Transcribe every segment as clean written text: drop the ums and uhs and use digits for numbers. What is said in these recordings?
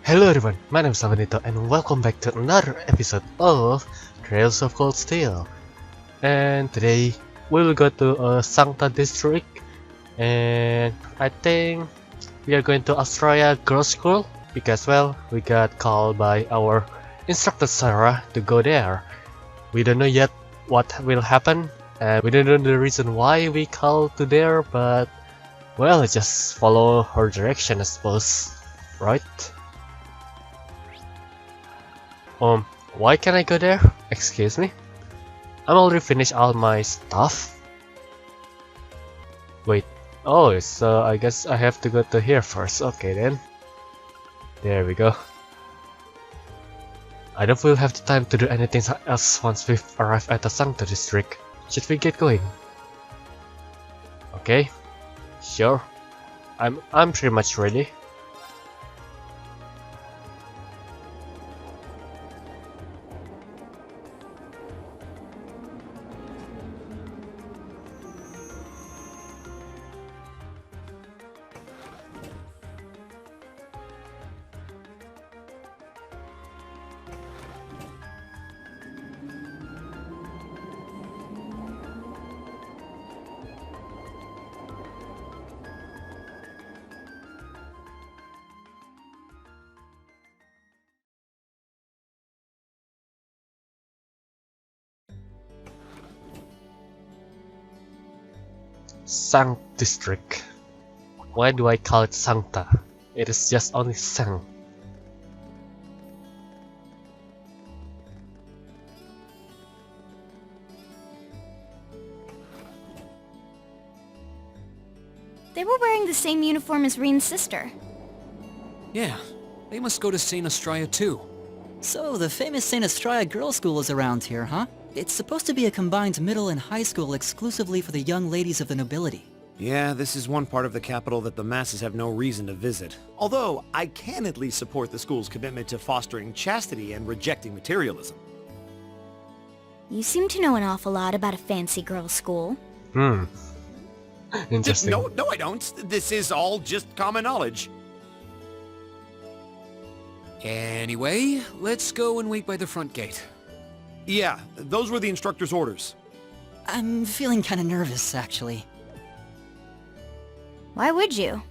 Hello everyone, my name is Savanito and welcome back to another episode of Trails of Cold Steel. And today we will go to Sankt District, and I think we are going to Astraia Girls School because we got called by our instructor Sarah to go there. We don't know yet what will happen, and we don't know the reason why we called to there, but just follow her direction I suppose, right? Why can't I go there? Excuse me? I'm already finished all my stuff. Wait, so I guess I have to go to here first. Okay then. There we go. I don't feel have the time to do anything else once we've arrived at the Sankt District. Should we get going? Okay. Sure. I'm pretty much ready. Sankt District. Why do I call it Sankta? It is just only Sankt. They were wearing the same uniform as Reen's sister. Yeah, they must go to St. Astraia too. So, the famous Sankt Astraia Girls School is around here, huh? It's supposed to be a combined middle and high school exclusively for the young ladies of the nobility. Yeah, this is one part of the capital that the masses have no reason to visit. Although, I can at least support the school's commitment to fostering chastity and rejecting materialism. You seem to know an awful lot about a fancy girls' school. Interesting. No, I don't. This is all just common knowledge. Anyway, let's go and wait by the front gate. Yeah, those were the instructor's orders. I'm feeling kinda nervous, actually. Why would you?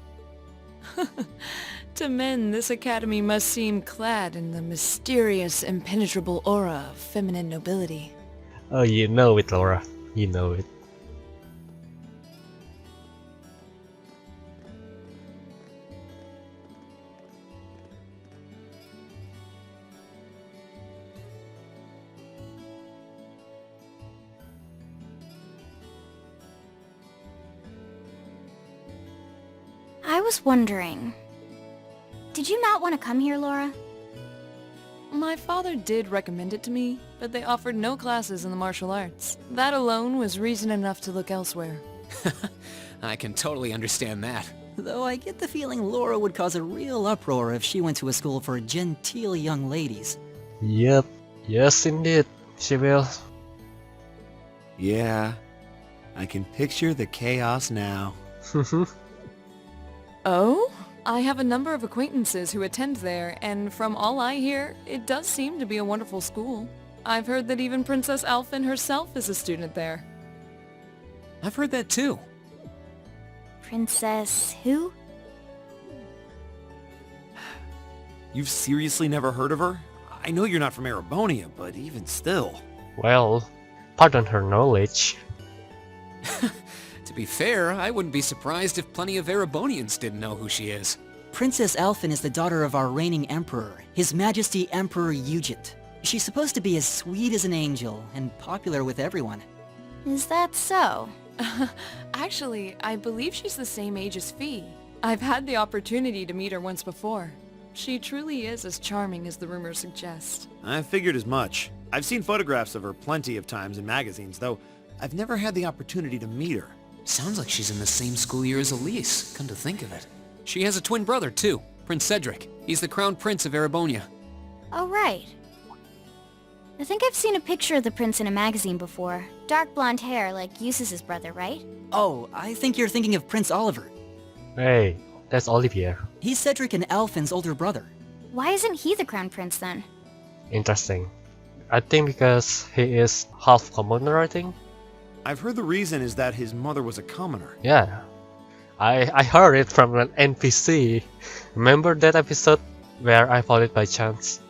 To men, this academy must seem clad in the mysterious, impenetrable aura of feminine nobility. Oh, you know it, Laura. You know it. I was wondering... Did you not want to come here, Laura? My father did recommend it to me, but they offered no classes in the martial arts. That alone was reason enough to look elsewhere. I can totally understand that. Though I get the feeling Laura would cause a real uproar if she went to a school for genteel young ladies. Yep. Yes, indeed. She will. Yeah, I can picture the chaos now. Oh? I have a number of acquaintances who attend there, and from all I hear, it does seem to be a wonderful school. I've heard that even Princess Alphen herself is a student there. I've heard that too. Princess who? You've seriously never heard of her? I know you're not from Erebonia, but even still. Well, pardon her knowledge. To be fair, I wouldn't be surprised if plenty of Erebonians didn't know who she is. Princess Alphen is the daughter of our reigning emperor, His Majesty Emperor Ugent. She's supposed to be as sweet as an angel, and popular with everyone. Is that so? Actually, I believe she's the same age as Fee. I've had the opportunity to meet her once before. She truly is as charming as the rumors suggest. I figured as much. I've seen photographs of her plenty of times in magazines, though I've never had the opportunity to meet her. Sounds like she's in the same school year as Elise, come to think of it. She has a twin brother too, Prince Cedric. He's the crown prince of Erebonia. Oh, right. I think I've seen a picture of the prince in a magazine before. Dark blonde hair, like Eustace's brother, right? Oh, I think you're thinking of Prince Oliver. Hey, that's Olivier. He's Cedric and Alphen's older brother. Why isn't he the crown prince then? Interesting. I think because he is half commoner, I think. I've heard the reason is that his mother was a commoner. Yeah. I heard it from an NPC. Remember that episode where I found it by chance?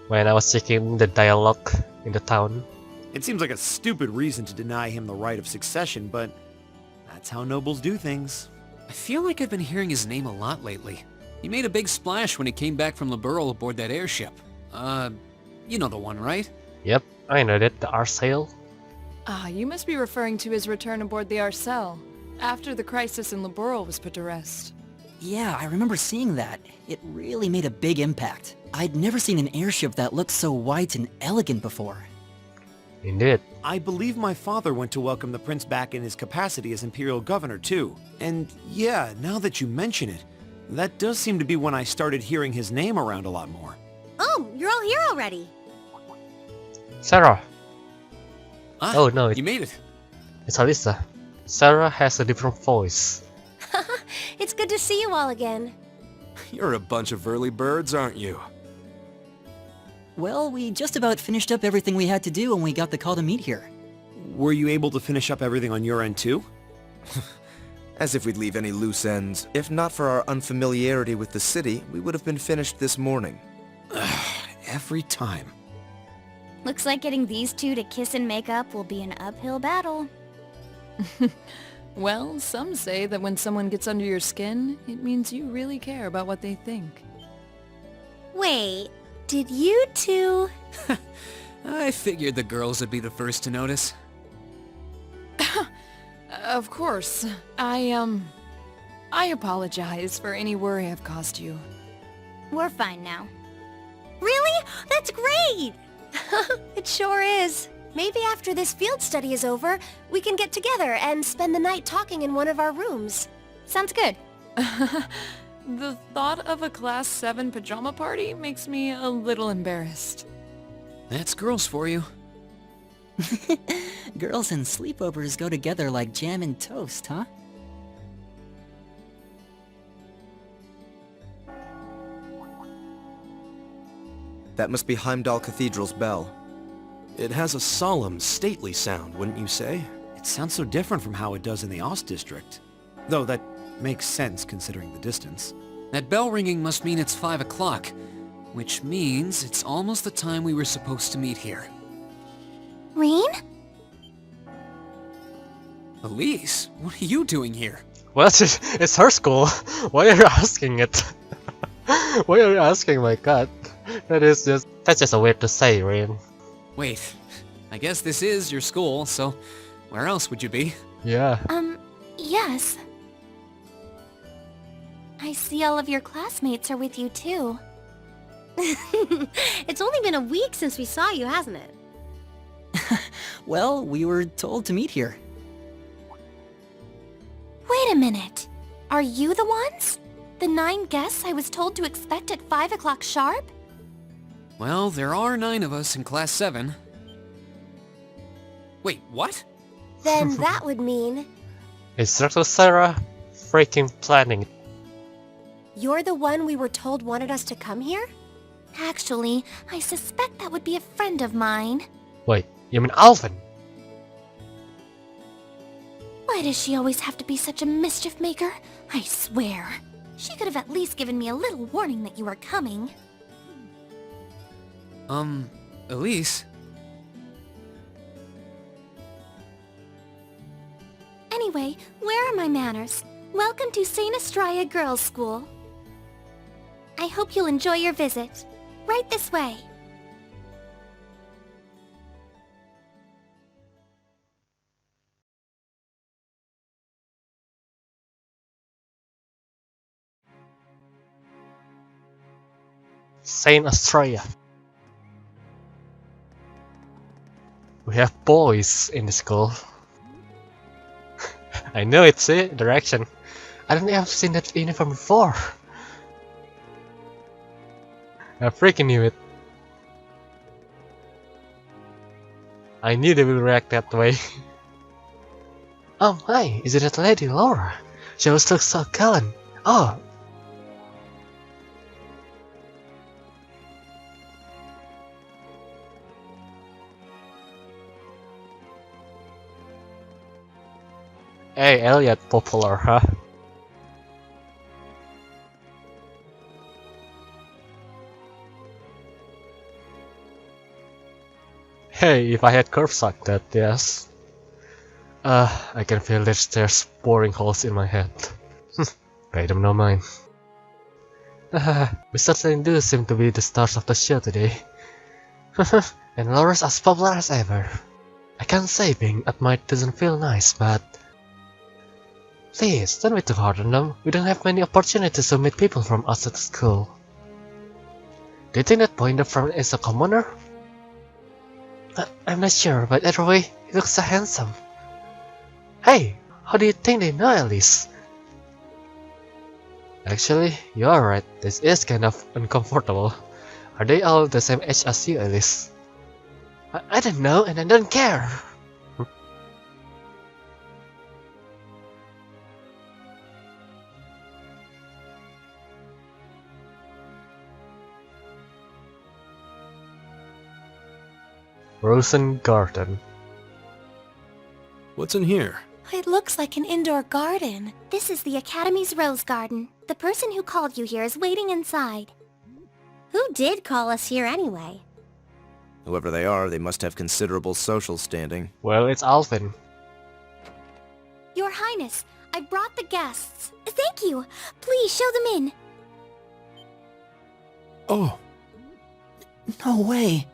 When I was checking the dialogue in the town. It seems like a stupid reason to deny him the right of succession, but that's how nobles do things. I feel like I've been hearing his name a lot lately. He made a big splash when he came back from Liberl aboard that airship. You know the one, right? Yep, I know that, the Arsail. Ah, you must be referring to his return aboard the Arcel, after the crisis in Liberl was put to rest. Yeah, I remember seeing that. It really made a big impact. I'd never seen an airship that looked so white and elegant before. Indeed. I believe my father went to welcome the prince back in his capacity as imperial governor too. And yeah, now that you mention it, that does seem to be when I started hearing his name around a lot more. Oh, you're all here already. Sarah! Ah, Oh no, you made it. it's Alyssa. Sarah has a different voice. It's good to see you all again. You're a bunch of early birds, aren't you? Well, we just about finished up everything we had to do when we got the call to meet here. Were you able to finish up everything on your end too? As if we'd leave any loose ends. If not for our unfamiliarity with the city, we would have been finished this morning. Every time. Looks like getting these two to kiss and make up will be an uphill battle. Well, some say that when someone gets under your skin, it means you really care about what they think. Wait, did you two... I figured the girls would be the first to notice. Of course. I apologize for any worry I've caused you. We're fine now. Really? That's great! It sure is. Maybe after this field study is over, we can get together and spend the night talking in one of our rooms. Sounds good. The thought of a Class 7 pajama party makes me a little embarrassed. That's girls for you. Girls and sleepovers go together like jam and toast, huh? That must be Heimdall Cathedral's bell. It has a solemn, stately sound, wouldn't you say? It sounds so different from how it does in the Ost District. Though that makes sense considering the distance. That bell ringing must mean it's 5 o'clock, which means it's almost the time we were supposed to meet here. Reen? Elise, what are you doing here? Well, it's her school. Why are you asking it? Why are you asking, my god? That's just a way to say, Rin. Wait, I guess this is your school, so where else would you be? Yeah. Yes. I see all of your classmates are with you too. It's only been a week since we saw you, hasn't it? Well, we were told to meet here. Wait a minute. Are you the ones? The 9 guests I was told to expect at 5 o'clock sharp? Well, there are 9 of us in Class 7. Wait, what? Then that would mean Instructor Sarah freaking planning. you're the one we were told wanted us to come here? Actually, I suspect that would be a friend of mine. Wait, you mean Alvin? Why does she always have to be such a mischief maker? I swear. She could have at least given me a little warning that you were coming. Elise? Anyway, where are my manners? Welcome to Sankt Astraia Girls School. I hope you'll enjoy your visit. Right this way. Saint Astraia. We have boys in the school. I know it's it, direction. I don't have seen that uniform before. I freaking knew it. I knew they would react that way. Oh my, is it that lady Laura? She always looks so gallant. Oh. Hey, Elliot, popular, huh? Hey, if I had curves like that, yes. I can feel there's boring holes in my head. Pay them no mind. We certainly do seem to be the stars of the show today. And Laura's as popular as ever. I can't say being admired doesn't feel nice, but... Please, don't be too hard on them. We don't have many opportunities to meet people from outside the school. Do you think that boy in the front is a commoner? I'm not sure, but either way, he looks so handsome. Hey, how do you think they know Alice? Actually, you are right, this is kind of uncomfortable. Are they all the same age as you, Alice? I don't know, and I don't care! Frozen Garden. What's in here? It looks like an indoor garden. This is the Academy's Rose Garden. The person who called you here is waiting inside. Who did call us here anyway? Whoever they are, they must have considerable social standing. Well, it's Alvin. Your Highness, I brought the guests. Thank you. Please show them in. Oh, No way.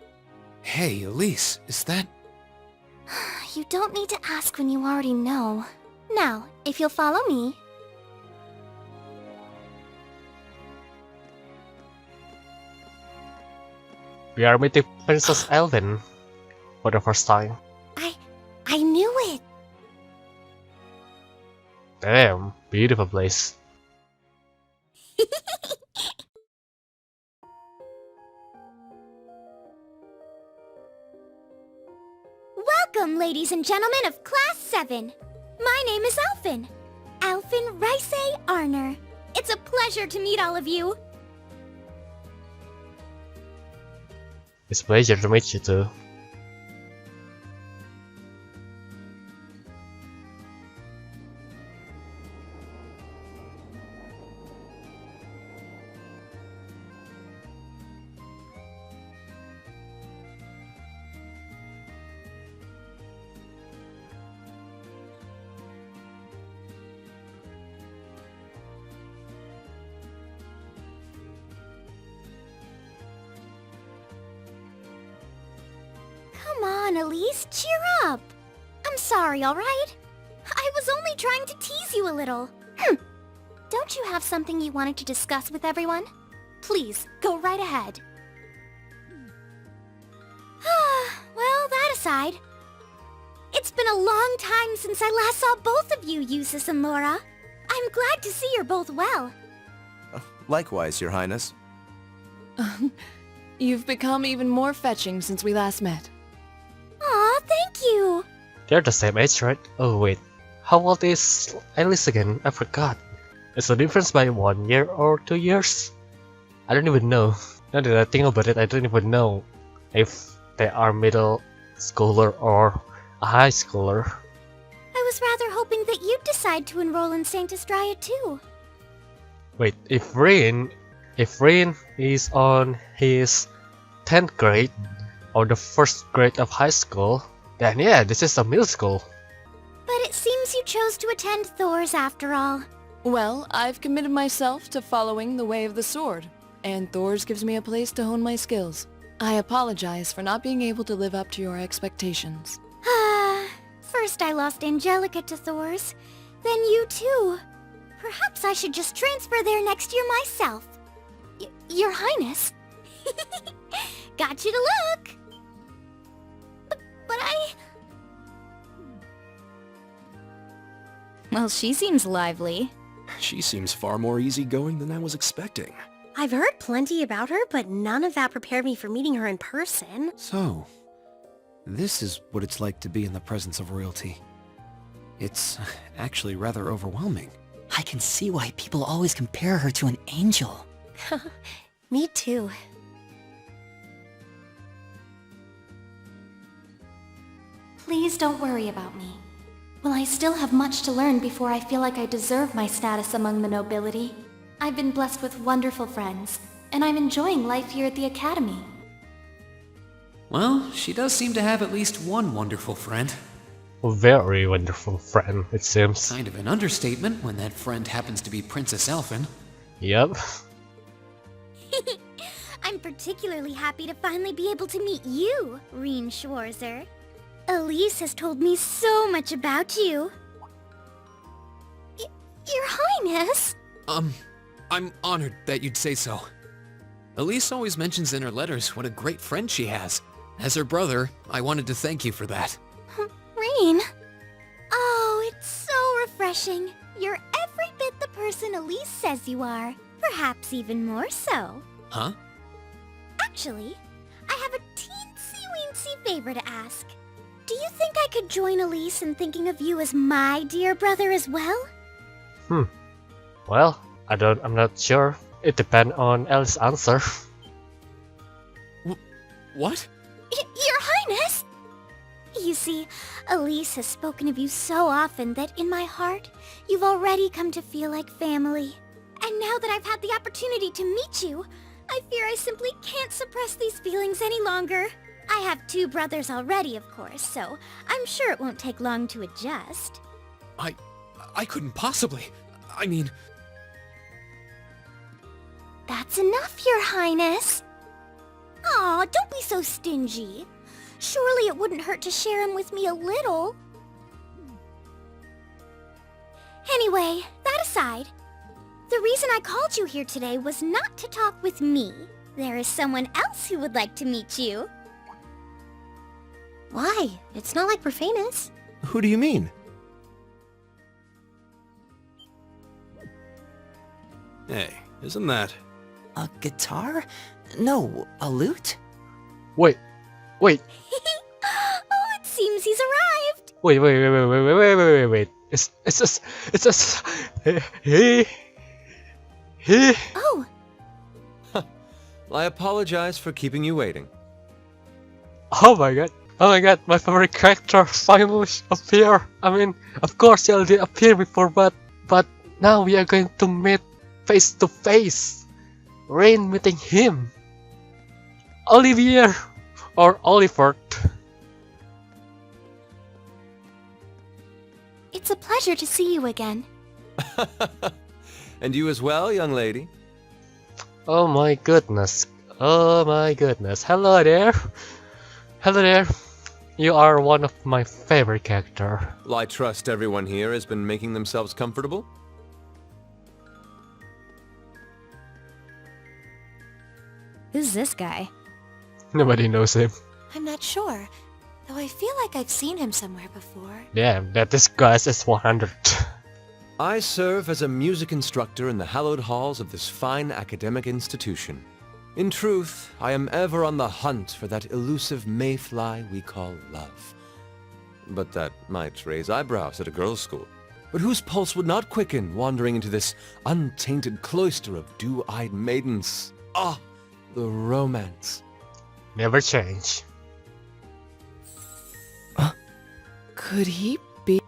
Hey, Elise, is that... You don't need to ask when you already know. Now, if you'll follow me. We are meeting Princess Alvin for the first time. I knew it. Damn, beautiful place. Welcome, ladies and gentlemen of Class 7. My name is Alvin. Alvin Rice Arner. It's a pleasure to meet all of you. It's a pleasure to meet you too. Come on, Elise, cheer up. I'm sorry, alright? I was only trying to tease you a little. Don't you have something you wanted to discuss with everyone? Please, go right ahead. Well, that aside, it's been a long time since I last saw both of you, Eustace and Laura. I'm glad to see you're both well. Likewise, Your Highness. You've become even more fetching since we last met. Aw, thank you. They're the same age, right? Oh wait, how old is Alice again? I forgot. Is the difference by 1 year or 2 years? I don't even know. Now that I think about it, I don't even know if they are middle schooler or a high schooler. I was rather hoping that you'd decide to enroll in Sankt District too. Wait, if Rain is on his 10th grade or the first grade of high school, then yeah, this is a middle school. But it seems you chose to attend Thor's after all. Well, I've committed myself to following the way of the sword, and Thor's gives me a place to hone my skills. I apologize for not being able to live up to your expectations. First I lost Angelica to Thor's, then you too. Perhaps I should just transfer there next year myself. Your Highness? Got you to look! But I... Well, she seems lively. She seems far more easygoing than I was expecting. I've heard plenty about her, but none of that prepared me for meeting her in person. So, this is what it's like to be in the presence of royalty. It's actually rather overwhelming. I can see why people always compare her to an angel. Me too. Please don't worry about me. Well, I still have much to learn before I feel like I deserve my status among the nobility. I've been blessed with wonderful friends, and I'm enjoying life here at the academy. Well, she does seem to have at least one wonderful friend. A very wonderful friend, it seems. Kind of an understatement when that friend happens to be Princess Elfin. Yep. I'm particularly happy to finally be able to meet you, Reen Schwarzer. Elise has told me so much about you. Your Highness? I'm honored that you'd say so. Elise always mentions in her letters what a great friend she has. As her brother, I wanted to thank you for that. Reen? Oh, it's so refreshing. You're every bit the person Elise says you are. Perhaps even more so. Huh? Actually, I have a teensy-weensy favor to ask. Do you think I could join Elise in thinking of you as my dear brother as well? Well, I'm not sure. It depends on Elle's answer. What? Your Highness! You see, Elise has spoken of you so often that in my heart, you've already come to feel like family. And now that I've had the opportunity to meet you, I fear I simply can't suppress these feelings any longer. I have 2 brothers already, of course, so I'm sure it won't take long to adjust. I couldn't possibly. I mean... That's enough, Your Highness. Aw, don't be so stingy. Surely it wouldn't hurt to share him with me a little. Anyway, that aside, the reason I called you here today was not to talk with me. There is someone else who would like to meet you. Why? It's not like we're famous. Who do you mean? Hey, isn't that... A guitar? No, a lute? Wait. Oh, it seems he's arrived. Wait. It's just... He... Oh, I apologize for keeping you waiting. Oh my god, my favorite character finally appear. I mean, of course he already appeared before, but now we are going to meet face to face. Rain meeting him. Olivier or Olivert. it's a pleasure to see you again. And you as well, young lady? Oh my goodness. Hello there. You are one of my favorite character. Well, I trust everyone here has been making themselves comfortable? Who's this guy? Nobody knows him. I'm not sure, though I feel like I've seen him somewhere before. Damn, that disguise is 100. I serve as a music instructor in the hallowed halls of this fine academic institution. In truth, I am ever on the hunt for that elusive mayfly we call love. But that might raise eyebrows at a girls' school. But whose pulse would not quicken wandering into this untainted cloister of dew-eyed maidens? Ah, the romance. Never change. Could he be?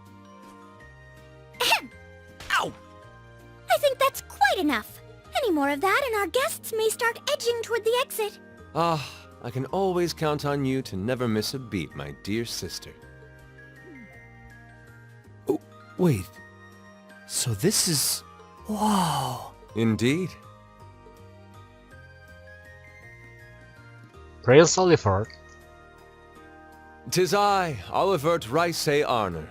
Ow! I think that's quite enough. Any more of that and our guests may start edging toward the exit. Ah, I can always count on you to never miss a beat, my dear sister. Oh, wait. So this is... Whoa. Indeed. Prince Olivert. 'Tis I, Olivert Rice Arner,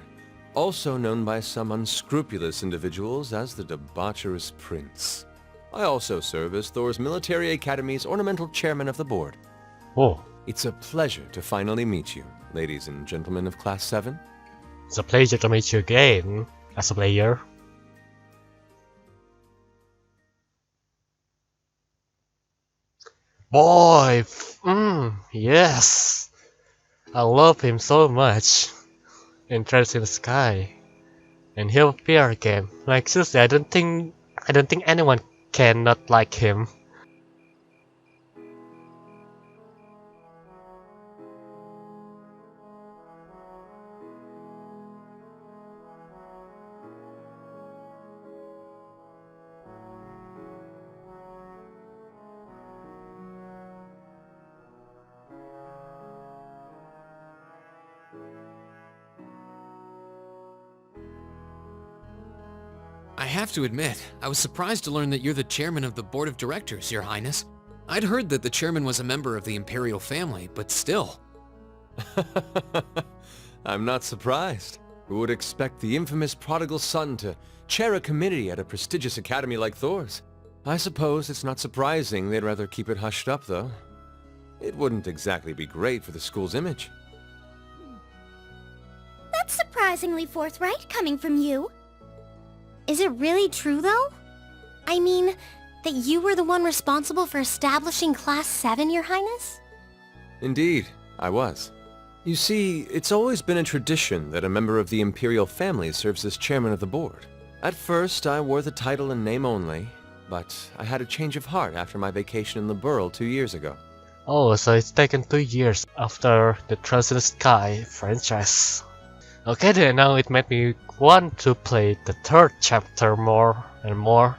also known by some unscrupulous individuals as the debaucherous prince. I also serve as Thor's Military Academy's ornamental chairman of the board. Oh, It's a pleasure to finally meet you, ladies and gentlemen of Class 7. it's a pleasure to meet you again as a player. Boy, yes, I love him so much. In Trails in the Sky, and he'll appear again. Like seriously, I don't think anyone can not like him. have to admit, I was surprised to learn that you're the chairman of the board of directors, Your Highness. I'd heard that the chairman was a member of the imperial family, but still. I'm not surprised. Who would expect the infamous prodigal son to chair a committee at a prestigious academy like Thor's? I suppose it's not surprising they'd rather keep it hushed up, though. It wouldn't exactly be great for the school's image. That's surprisingly forthright coming from you. Is it really true, though? I mean, that you were the one responsible for establishing Class 7, Your Highness? Indeed, I was. You see, it's always been a tradition that a member of the imperial family serves as chairman of the board. At first, I wore the title in name only, but I had a change of heart after my vacation in the Burl 2 years ago. Oh, so it's taken 2 years after the Trust in the Sky franchise. Okay then, now it made me want to play the third chapter more and more.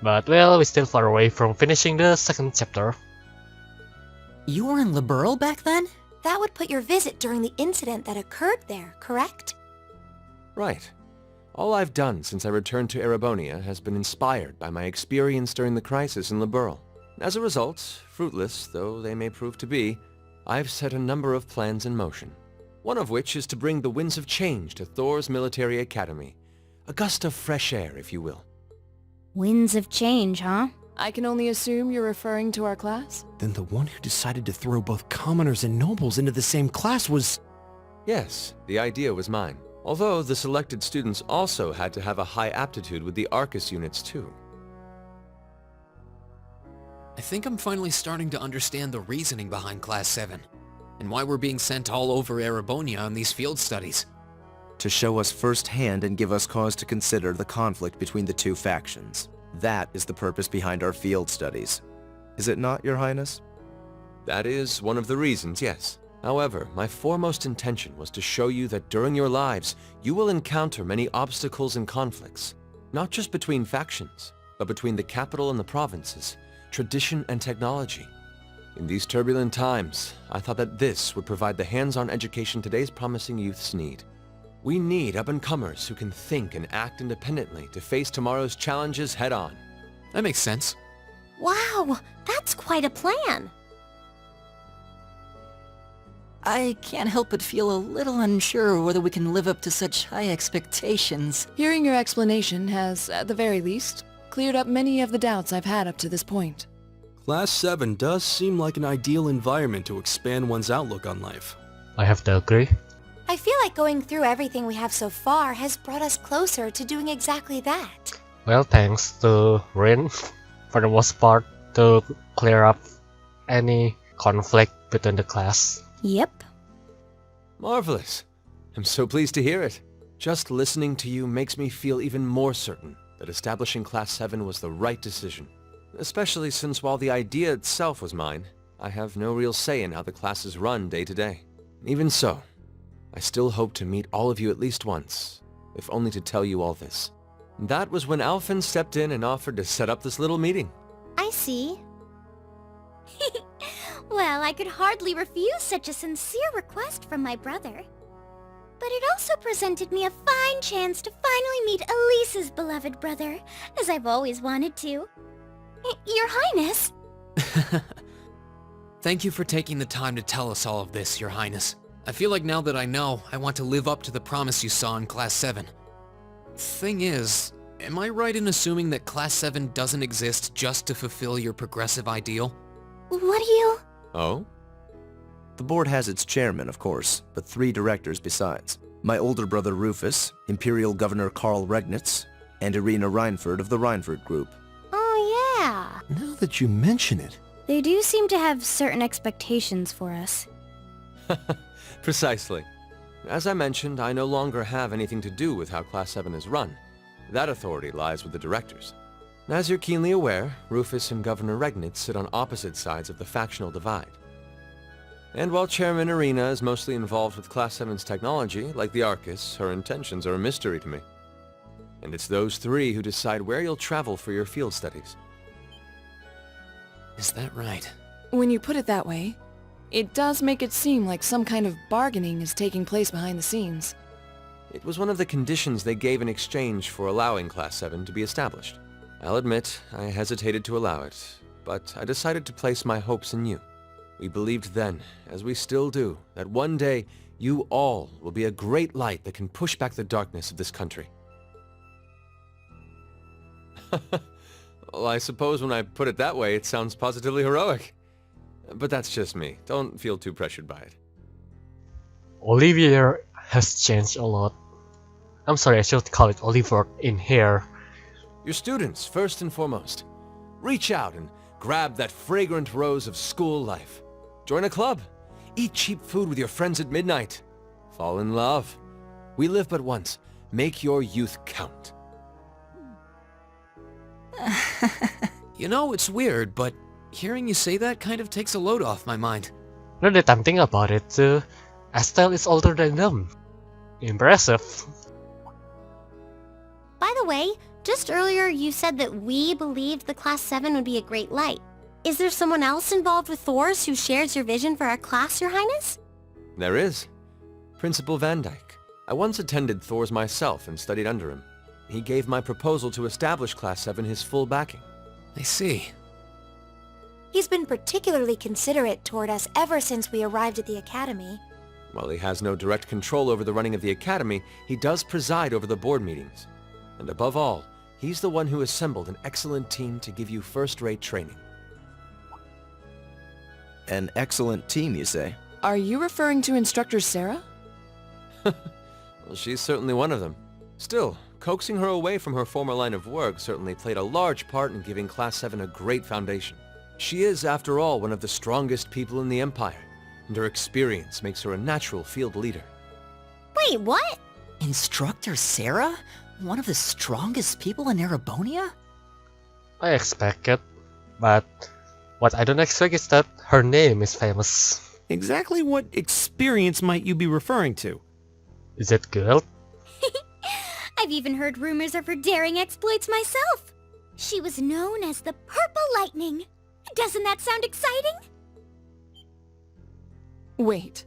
But well, we're still far away from finishing the second chapter. You were in Liberl back then? That would put your visit during the incident that occurred there, correct? Right. All I've done since I returned to Erebonia has been inspired by my experience during the crisis in Liberl. As a result, fruitless though they may prove to be, I've set a number of plans in motion. One of which is to bring the winds of change to Thor's military academy. A gust of fresh air, if you will. Winds of change, huh? I can only assume you're referring to our class? Then the one who decided to throw both commoners and nobles into the same class was... Yes, the idea was mine. Although the selected students also had to have a high aptitude with the Arcus units too. I think I'm finally starting to understand the reasoning behind Class 7, and why we're being sent all over Erebonia on these field studies. To show us firsthand and give us cause to consider the conflict between the two factions. That is the purpose behind our field studies. Is it not, Your Highness? That is one of the reasons, yes. However, my foremost intention was to show you that during your lives, you will encounter many obstacles and conflicts. Not just between factions, but between the capital and the provinces, tradition and technology. In these turbulent times, I thought that this would provide the hands-on education today's promising youths need. We need up-and-comers who can think and act independently to face tomorrow's challenges head-on. That makes sense. Wow, that's quite a plan. I can't help but feel a little unsure whether we can live up to such high expectations. Hearing your explanation has, at the very least, cleared up many of the doubts I've had up to this point. Class 7 does seem like an ideal environment to expand one's outlook on life. I have to agree. I feel like going through everything we have so far has brought us closer to doing exactly that. Well, thanks to Rin, for the most part, to clear up any conflict between the class. Yep. Marvelous. I'm so pleased to hear it. Just listening to you makes me feel even more certain that establishing Class 7 was the right decision. Especially since while the idea itself was mine, I have no real say in how the class is run day to day. Even so, I still hope to meet all of you at least once, if only to tell you all this. That was when Alphen stepped in and offered to set up this little meeting. I see. Well, I could hardly refuse such a sincere request from my brother. But it also presented me a fine chance to finally meet Elise's beloved brother, as I've always wanted to. Your Highness! Thank you for taking the time to tell us all of this, Your Highness. I feel like now that I know, I want to live up to the promise you saw in Class 7. Thing is, am I right in assuming that Class 7 doesn't exist just to fulfill your progressive ideal? What do you... Oh? The board has its chairman, of course, but 3 directors besides. My older brother Rufus, Imperial Governor Karl Regnitz, and Irina Reinford of the Reinford Group. Oh yeah. Now that you mention it... They do seem to have certain expectations for us. Precisely. As I mentioned, I no longer have anything to do with how Class 7 is run. That authority lies with the directors. As you're keenly aware, Rufus and Governor Regnitz sit on opposite sides of the factional divide. And while Chairman Irina is mostly involved with Class 7's technology, like the Arcus, her intentions are a mystery to me. And it's those 3 who decide where you'll travel for your field studies. Is that right? When you put it that way, it does make it seem like some kind of bargaining is taking place behind the scenes. It was one of the conditions they gave in exchange for allowing Class 7 to be established. I'll admit, I hesitated to allow it, but I decided to place my hopes in you. We believed then, as we still do, that one day you all will be a great light that can push back the darkness of this country. Well, I suppose when I put it that way, it sounds positively heroic. But that's just me. Don't feel too pressured by it. Olivier has changed a lot. I'm sorry, I should call it Oliver in here. Your students, first and foremost. Reach out and grab that fragrant rose of school life. Join a club. Eat cheap food with your friends at midnight. Fall in love. We live but once. Make your youth count. You know, it's weird, but hearing you say that kind of takes a load off my mind. Now that I'm thinking about it too, Estelle is older than them. Impressive. By the way, just earlier you said that we believed the Class 7 would be a great light. Is there someone else involved with Thor's who shares your vision for our class, Your Highness? There is. Principal Van Dyke. I once attended Thor's myself and studied under him. He gave my proposal to establish Class 7 his full backing. I see. He's been particularly considerate toward us ever since we arrived at the Academy. While he has no direct control over the running of the Academy, he does preside over the board meetings. And above all, he's the one who assembled an excellent team to give you first-rate training. An excellent team, you say? Are you referring to Instructor Sarah? Well, she's certainly one of them. Still, coaxing her away from her former line of work certainly played a large part in giving Class 7 a great foundation. She is, after all, one of the strongest people in the Empire, and her experience makes her a natural field leader. Wait, what? Instructor Sarah? One of the strongest people in Erebonia? I expect it, but what I don't expect is that her name is famous. Exactly what experience might you be referring to? Is it good? I've even heard rumors of her daring exploits myself. She was known as the Purple Lightning. Doesn't that sound exciting? Wait.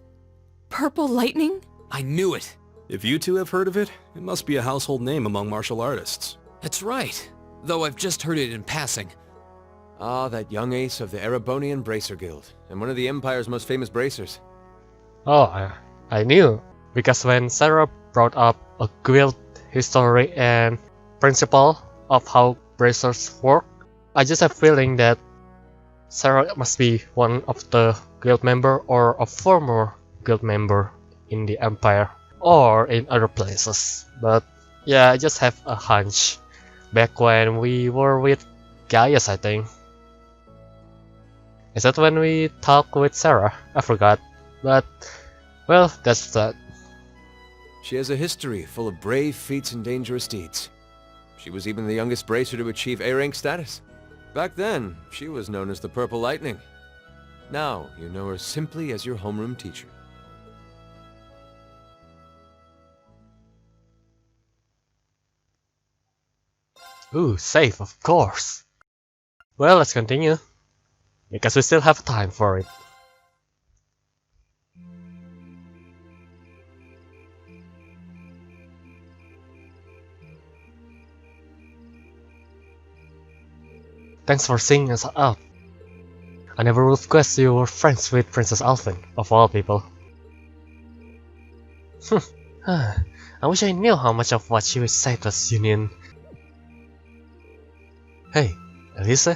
Purple Lightning? I knew it. If you two have heard of it, it must be a household name among martial artists. That's right. Though I've just heard it in passing. Ah, that young ace of the Erebonian Bracer Guild, and one of the Empire's most famous bracers. Oh, I knew. Because when Sarah brought up a guild history and principle of how bracers work, I just have a feeling that Sarah must be one of the guild member or a former guild member in the Empire or in other places. But yeah, I just have a hunch. Back when we were with Gaius, I think. Is that when we talked with Sarah? I forgot. But, well, that's that. She has a history full of brave feats and dangerous deeds. She was even the youngest bracer to achieve A-rank status. Back then, she was known as the Purple Lightning. Now, you know her simply as your homeroom teacher. Ooh, safe, of course. Well, let's continue. Because we still have time for it. Thanks for seeing us out. I never would have guessed you were friends with Princess Alvin, of all people. I wish I knew how much of what she would say to us, Union. Hey, Elise?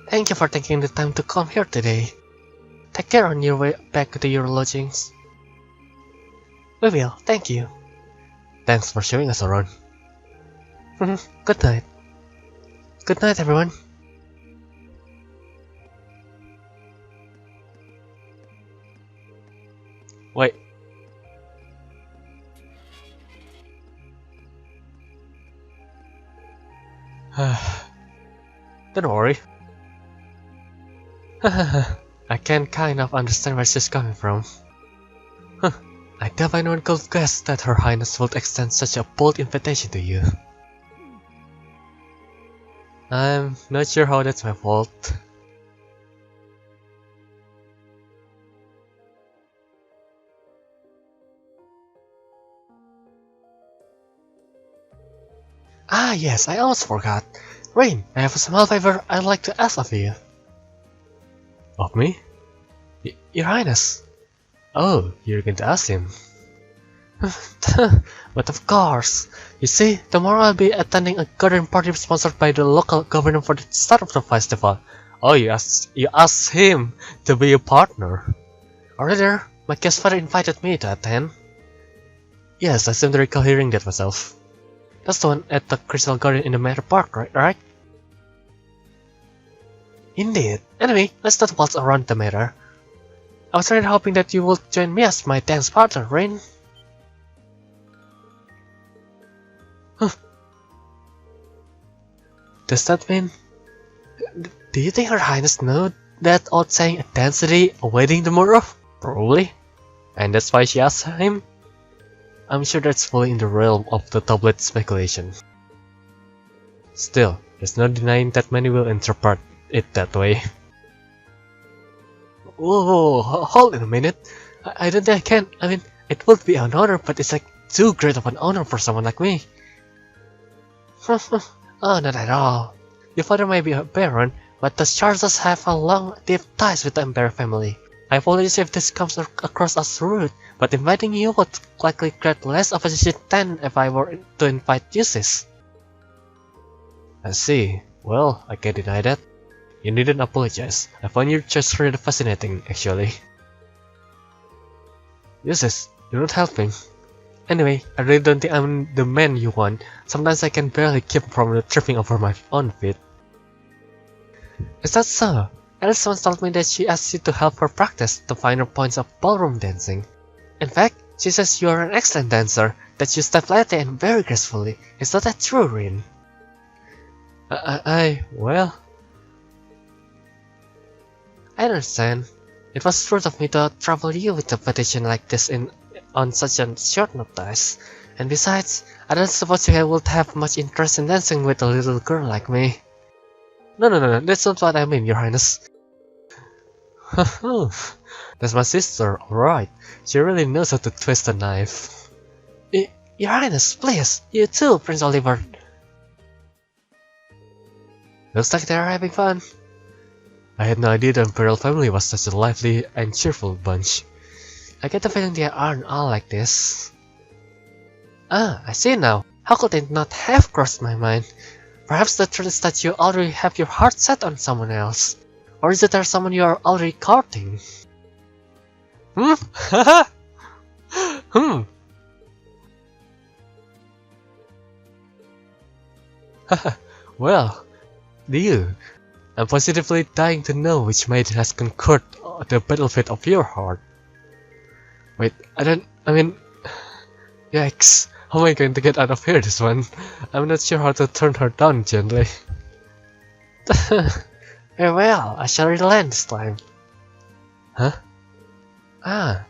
Thank you for taking the time to come here today. Take care on your way back to your lodgings. We will, thank you. Thanks for showing us around. Good night. Good night, everyone. Wait. Don't worry. I can kind of understand where she's coming from. I definitely could guess that Her Highness would extend such a bold invitation to you. I'm not sure how that's my fault. Ah yes, I almost forgot. Rain, I have a small favor I'd like to ask of you. Of me? Your Highness. Oh, you're going to ask him. But of course. You see, tomorrow I'll be attending a garden party sponsored by the local government for the start of the festival. Oh, you asked him to be a partner. Or rather, my guest father invited me to attend. Yes, I seem to recall hearing that myself. That's the one at the Crystal Garden in the Matter Park, right? Indeed. Anyway, let's not waltz around the matter. I was really hoping that you would join me as my dance partner, Rain. Huh. Does that mean... Do you think Her Highness knows that old saying, a dance today, a wedding tomorrow? Probably. And that's why she asked him? I'm sure that's fully in the realm of the tablet speculation. Still, there's no denying that many will interpret it that way. Whoa, hold on a minute. I don't think I can. I mean, it would be an honor, but it's like too great of an honor for someone like me. Oh, not at all. Your father may be a baron, but the Charles have a long, deep ties with the Emperor family. I apologize if this comes across as rude, but inviting you would likely create less opposition than if I were to invite Ulysses. I see. Well, I can't deny that. You needn't apologize. I find your choice really fascinating, actually. Ulysses, you're not helping. Anyway, I really don't think I'm the man you want. Sometimes I can barely keep from tripping over my own feet. Is that so? Alice once told me that she asked you to help her practice the finer points of ballroom dancing. In fact, she says you are an excellent dancer, that you step lightly and very gracefully. Is not that true, Rin? Well... I understand. It was rude of me to trouble you with a petition like this on such a short notice. And besides, I don't suppose you would have much interest in dancing with a little girl like me. No, that's not what I mean, Your Highness. That's my sister, alright. She really knows how to twist a knife. Your Highness, please, you too, Prince Oliver. Looks like they're having fun. I had no idea the Imperial family was such a lively and cheerful bunch. I get the feeling they aren't all like this. Ah, I see now. How could it not have crossed my mind? Perhaps the truth is that you already have your heart set on someone else. Or is it there someone you are already courting? Well, do you? I'm positively dying to know which maiden has conquered the battlefield of your heart. Wait, yikes. How am I going to get out of here this one? I'm not sure how to turn her down gently. Very well, I shall relent this time. Huh? Ah.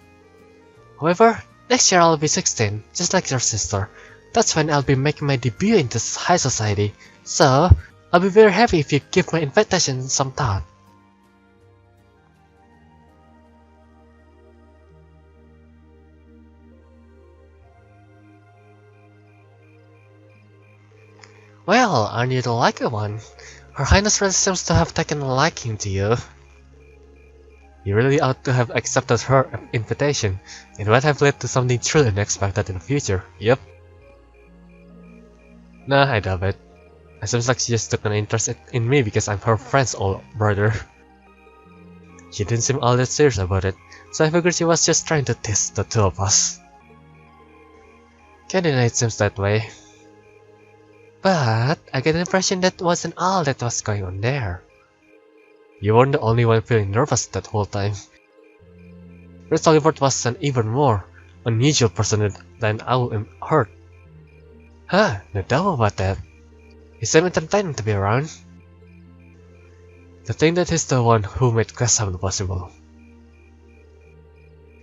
However, next year I'll be 16, just like your sister. That's when I'll be making my debut into high society. So, I'll be very happy if you give my invitation some thought. Well, aren't you the lucky one? Her Highness really seems to have taken a liking to you. You really ought to have accepted her invitation. It might have led to something truly unexpected in the future, yep. Nah, I doubt it. It seems like she just took an interest in me because I'm her friend's old brother. She didn't seem all that serious about it, so I figured she was just trying to test the two of us. Can't deny it seems that way. But I get the impression that wasn't all that was going on there. You weren't the only one feeling nervous that whole time. Prince Oliver was an even more unusual person than I heard. Huh, no doubt about that. He seemed entertaining to be around. To think that he's the one who made Class 7 possible.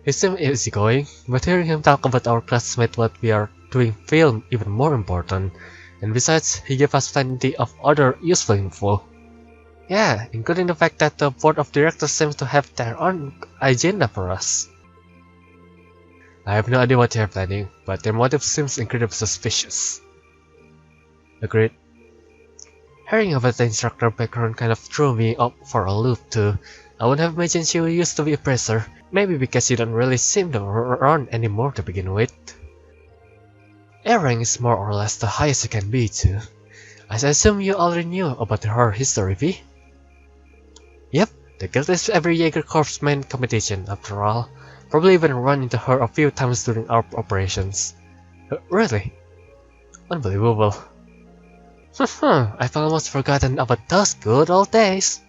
He seemed easygoing, but hearing him talk about our classmate what we are doing felt even more important. And besides, he gave us plenty of other useful info. Yeah, including the fact that the board of directors seems to have their own agenda for us. I have no idea what they are planning, but their motive seems incredibly suspicious. Agreed. Hearing about the instructor background kind of threw me up for a loop too. I wouldn't have imagined she used to be a professor. Maybe because you don't really seem to run anymore to begin with. A rank is more or less the highest you can be too. I assume you already knew about her history, V? Yep, the guild is every Jaeger Corps main competition after all. Probably even run into her a few times during our operations. Really? Unbelievable. I've almost forgotten about those good old days.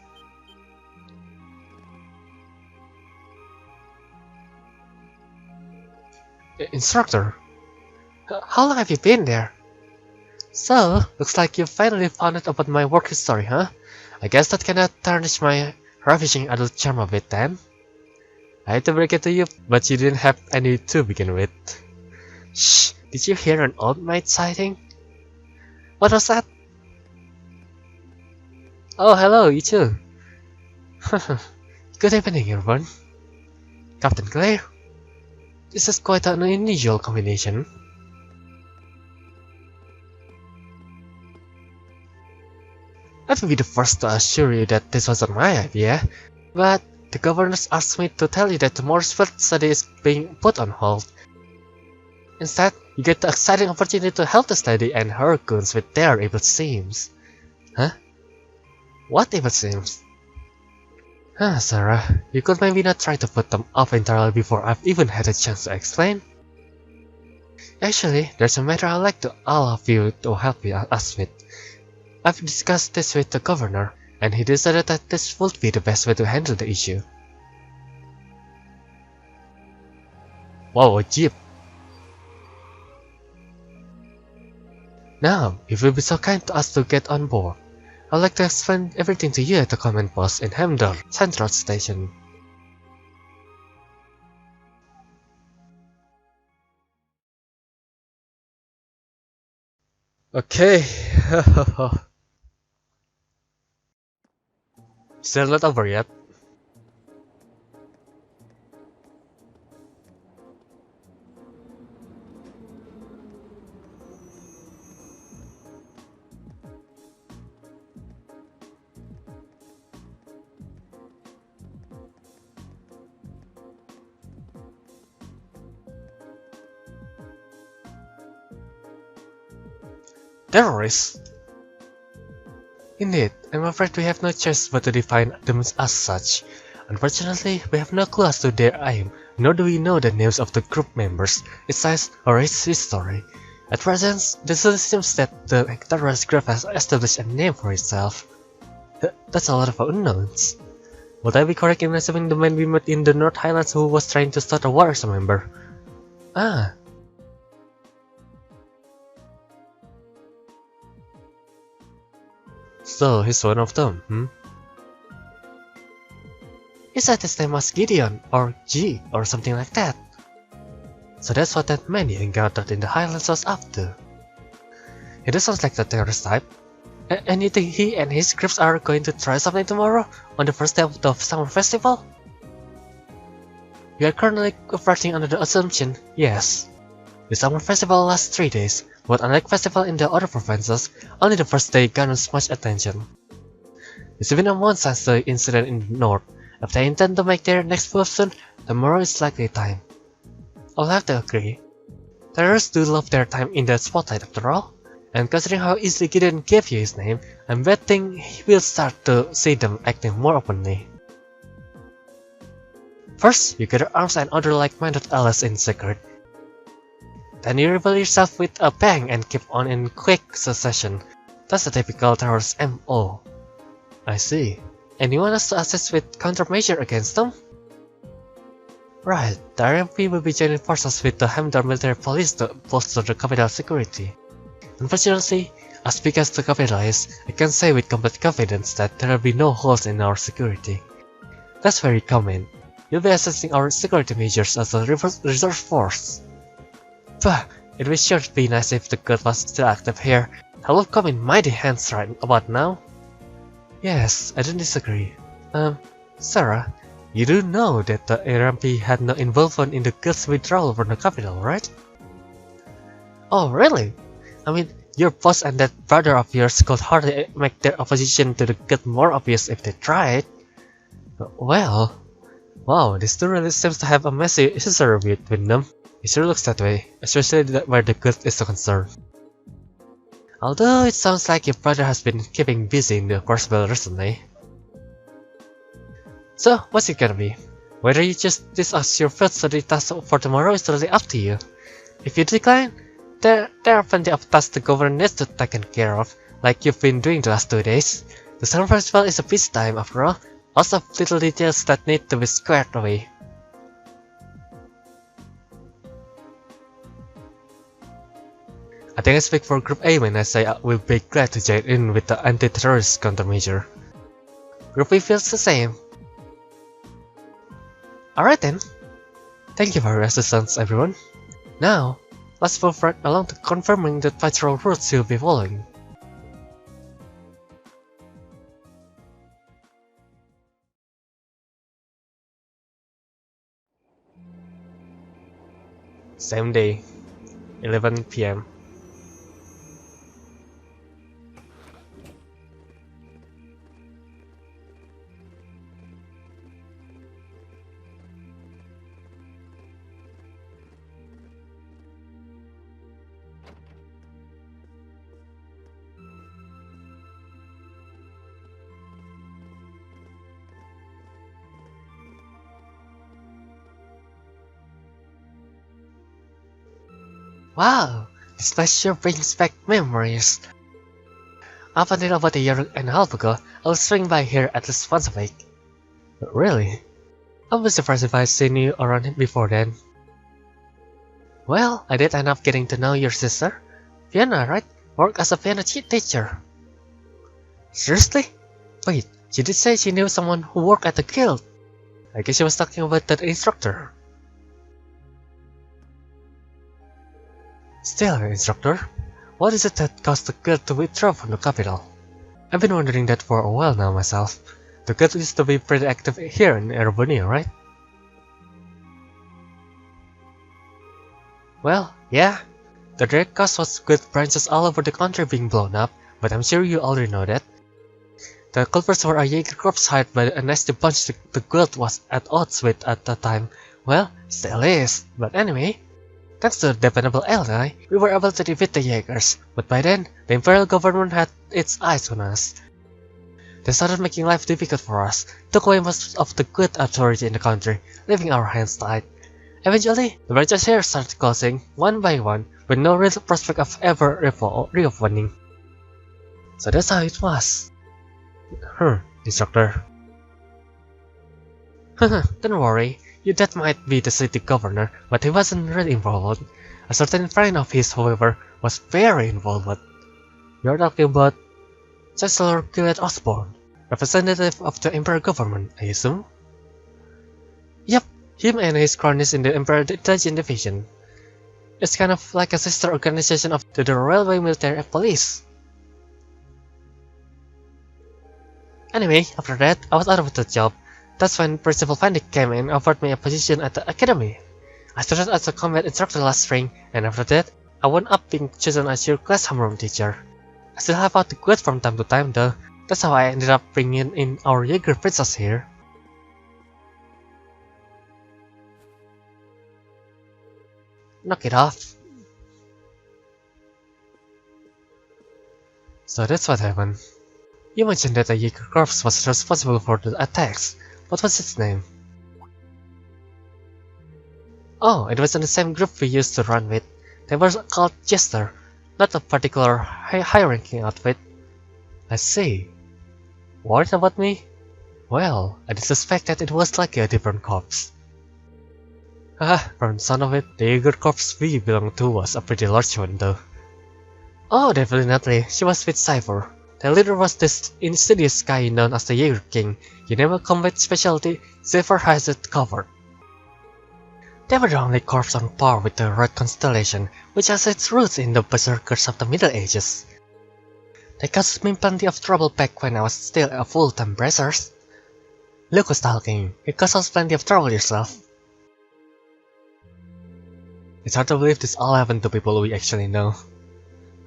Instructor, how long have you been there? So, looks like you finally found out about my work history, huh? I guess that kinda tarnished my ravishing adult charm a bit then. I hate to break it to you, but you didn't have any to begin with. Shh, did you hear an old maid sighting? What was that? Oh, hello, you too. Good evening, everyone. Captain Claire. This is quite an unusual combination. Let me be the first to assure you that this wasn't my idea, but the governors asked me to tell you that tomorrow's field study is being put on hold. Instead, you get the exciting opportunity to help the study and her goons with their evil schemes. Huh? What evil schemes? Sarah, you could maybe not try to put them off entirely before I've even had a chance to explain. Actually, there's a matter I'd like to all of you to help us with. I've discussed this with the governor, and he decided that this would be the best way to handle the issue. Wow, a jeep! Now, if you'll be so kind to us to get on board, I'd like to explain everything to you at the command post in Hamdar Central Station. Okay. Still not over yet. Terrorists? Indeed, I'm afraid we have no choice but to define them as such. Unfortunately, we have no clue as to their aim, nor do we know the names of the group members, its size, or its history. At present, it seems that the terrorist group has established a name for itself. That's a lot of unknowns. Would I be correct in assuming the man we met in the North Highlands who was trying to start a war as a member? Ah. So, he's one of them, He said his name was Gideon, or G, or something like that. So that's what that man you encountered in the Highlands was up to. It sounds like the terrorist type. And you think he and his groups are going to try something tomorrow, on the first day of the summer festival? We are currently operating under the assumption, yes. The summer festival lasts 3 days, but unlike festival in the other provinces, only the first day garners much attention. It's been a month since the incident in the north. If they intend to make their next move soon, tomorrow is likely time. I'll have to agree. Terrorists do love their time in the spotlight after all, and considering how easily Gideon gave you his name, I'm betting he will start to see them acting more openly. First, you gather arms and other like-minded allies in secret. Then you reveal yourself with a bang and keep on in quick succession. That's a typical terrorist MO. I see. And you want us to assist with countermeasure against them? Right, the RMP will be joining forces with the Hamdar military police to bolster the capital security. Unfortunately, as big as the capital is, I can say with complete confidence that there will be no holes in our security. That's very common. You'll be assessing our security measures as a reserve force. But it would sure be nice if the guild was still active here. That will come in mighty hands right about now. Yes, I don't disagree. Sarah, you do know that the RMP had no involvement in the guild's withdrawal from the capital, right? Oh, really? I mean, Your boss and that brother of yours could hardly make their opposition to the good more obvious if they tried. Well, wow, this two really seems to have a messy history between them. It sure looks that way, especially where the good is concerned. Although it sounds like your brother has been keeping busy in the Crossbell recently. So, what's it gonna be? Whether you choose this as your field study task for tomorrow is totally up to you. If you decline, there are plenty of tasks the governor needs to taken care of, like you've been doing the last 2 days. The summer festival is a busy time after all, lots of little details that need to be squared away. I think I speak for Group A when I say we'll be glad to join in with the anti-terrorist countermeasure. Group B feels the same. Alright then. Thank you for your assistance, everyone. Now, let's move right along to confirming the patrol routes you'll be following. Same day, 11 PM. Wow, this place sure brings back memories. Up until about a year and a half ago, I was swing by here at least once a week. But really? I'll be surprised if I'd seen you around before then. Well, I did end up getting to know your sister. Fiona, right? Worked as a piano teacher. Seriously? Wait, she did say she knew someone who worked at the guild. I guess she was talking about that instructor. Still, instructor, what is it that caused the guild to withdraw from the capital? I've been wondering that for a while now myself. The guild used to be pretty active here in Erebony, right? Well, yeah. The direct cause was guild branches all over the country being blown up, but I'm sure you already know that. The culprits were a Jaeger corps hired by a nasty bunch the guild was at odds with at the time. Well, still is, but anyway. Thanks to a dependable ally, we were able to defeat the Jaegers, but by then, the Imperial government had its eyes on us. They started making life difficult for us, took away most of the good authority in the country, leaving our hands tied. Eventually, the branches here started closing, one by one, with no real prospect of ever reopening. So that's how it was. Instructor. Don't worry. Your dad might be the city governor, but he wasn't really involved. A certain friend of his, however, was very involved. You're talking about Chancellor Gillette Osborne, representative of the Imperial government, I assume? Yep, him and his cronies in the Imperial Intelligence Division. It's kind of like a sister organization of the Railway Military Police. Anyway, after that, I was out of the job. That's when Principal Vandik came and offered me a position at the academy. I started as a combat instructor last spring, and after that, I wound up being chosen as your class homeroom teacher. I still help out the guild from time to time though. That's how I ended up bringing in our Jaeger princess here. Knock it off. So that's what happened. You mentioned that the Jaeger corps was responsible for the attacks. What was its name? Oh, it was in the same group we used to run with. They were called Jester, not a particular high-ranking outfit. I see. Worried about me? Well, I did suspect that it was like a different corps. From the sound of it, the Jaeger corps we belonged to was a pretty large one though. Oh, definitely, she was with Cypher. The leader was this insidious guy known as the Jaeger King. He never combat specialty, Zephyr has it covered. They were the only corps on par with the Red Constellation, which has its roots in the berserkers of the Middle Ages. They caused me plenty of trouble back when I was still a full-time bracers. Look who's talking, you caused us plenty of trouble yourself. It's hard to believe this all happened to people we actually know.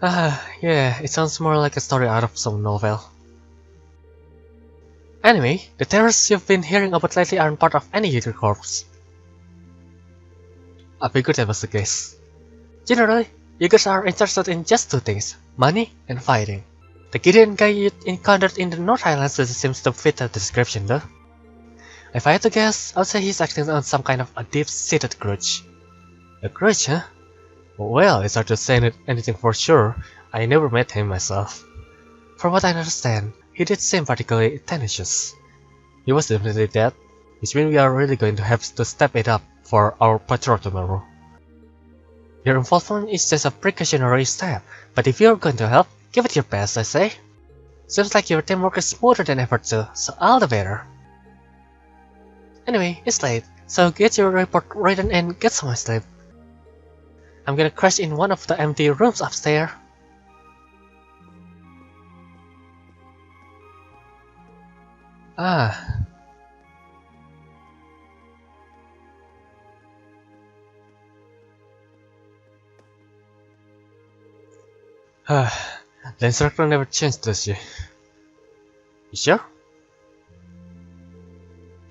Yeah, it sounds more like a story out of some novel. Anyway, the terrorists you've been hearing about lately aren't part of any Jaeger Corps. I figured that was the case. Generally, Jaegers are interested in just two things, money and fighting. The Gideon guy you encountered in the North Highlands seems to fit that description though. If I had to guess, I would say he's acting on some kind of a deep-seated grudge. A grudge, huh? Well, it's hard to say anything for sure. I never met him myself. From what I understand, he did seem particularly tenacious. He was definitely dead, which means we are really going to have to step it up for our patrol tomorrow. Your involvement is just a precautionary step, but if you're going to help, give it your best, I say. Seems like your teamwork is smoother than ever too, so all the better. Anyway, it's late, so get your report written and get some sleep. I'm gonna crash in one of the empty rooms upstairs. The instructor never changed, does she? You sure?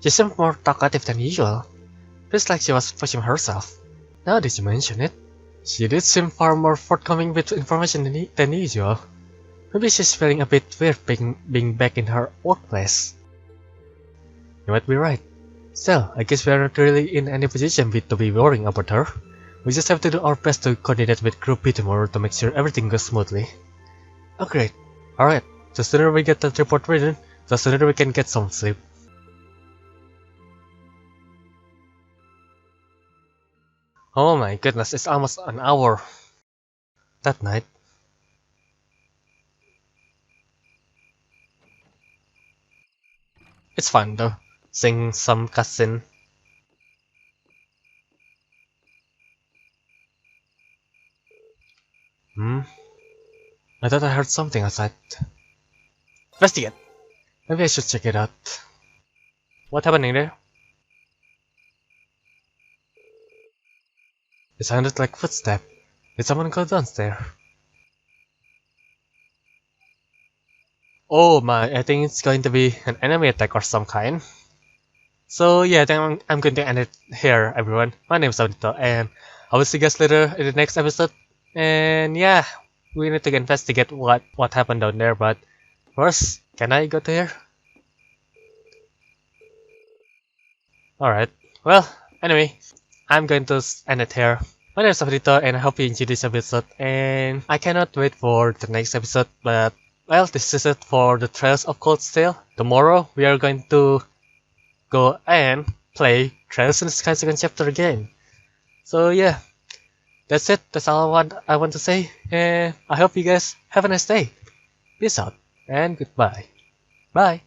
She seemed more talkative than usual. Feels like she was pushing herself. Now that you mention it, she did seem far more forthcoming with information than usual. Maybe she's feeling a bit weird being back in her workplace. You might be right. Still, I guess we are not really in any position to be worrying about her. We just have to do our best to coordinate with Group B tomorrow to make sure everything goes smoothly. Oh great. Alright, the sooner we get that report written, the sooner we can get some sleep. Oh my goodness, it's almost an hour. That night. It's fun though, seeing some cutscene. I thought I heard something outside. Investigate! Maybe I should check it out. What's happening there? It sounded like footsteps. Did someone go downstairs? Oh my, I think it's going to be an enemy attack or some kind. So yeah, then I'm going to end it here, everyone. My name is Audito, and I will see you guys later in the next episode. And yeah, we need to investigate what happened down there, but first, can I go to here? Alright, well, anyway, I'm going to end it here. My name is Audito, and I hope you enjoyed this episode, and I cannot wait for the next episode, but well, this is it for the Trails of Cold Steel. Tomorrow, we are going to go and play Trails in the Sky second chapter again. So yeah, that's it. That's all I want to say. And I hope you guys have a nice day. Peace out and goodbye. Bye.